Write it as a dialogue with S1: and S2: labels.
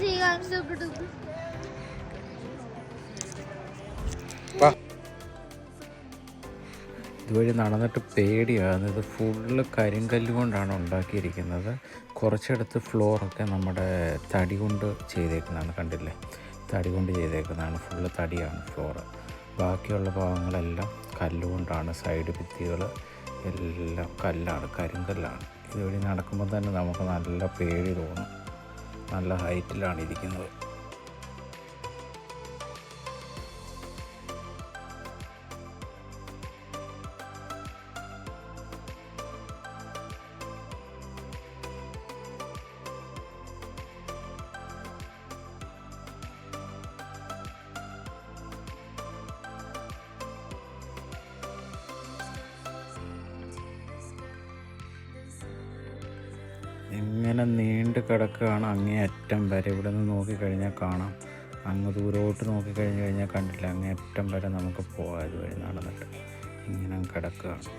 S1: see. I'm super duper.
S2: ഇതുവഴി നടന്നിട്ട് പേടിയാണ്. ഇത് ഫുള്ള് കരിങ്കല്ല് കൊണ്ടാണ് ഉണ്ടാക്കിയിരിക്കുന്നത്. കുറച്ചിടത്ത് ഫ്ലോറൊക്കെ നമ്മുടെ തടി കൊണ്ട് ചെയ്തേക്കുന്നതാണ്, കണ്ടില്ലേ? തടി കൊണ്ട് ചെയ്തേക്കുന്നതാണ്, ഫുള്ള് തടിയാണ് ഫ്ലോറ്. ബാക്കിയുള്ള ഭാഗങ്ങളെല്ലാം കല്ലുകൊണ്ടാണ്. സൈഡ് ഭിത്തികൾ എല്ലാം കല്ലാണ്, കരിങ്കല്ലാണ്. ഇതുവഴി നടക്കുമ്പോൾ തന്നെ നമുക്ക് നല്ല പേടി തോന്നും. നല്ല ഹൈറ്റിലാണ് ഇരിക്കുന്നത്. ഇങ്ങനെ നീണ്ട് കിടക്കുകയാണ് അങ്ങേ അറ്റം വരെ. ഇവിടെ നിന്ന് നോക്കിക്കഴിഞ്ഞാൽ കാണാം. അങ്ങ് ദൂരോട്ട് നോക്കിക്കഴിഞ്ഞ് കഴിഞ്ഞാൽ കണ്ടില്ല, അങ്ങേ അറ്റം വരെ നമുക്ക് പോകാം. ഇതുവഴി നടന്നിട്ട് ഇങ്ങനെ കിടക്കുകയാണ്.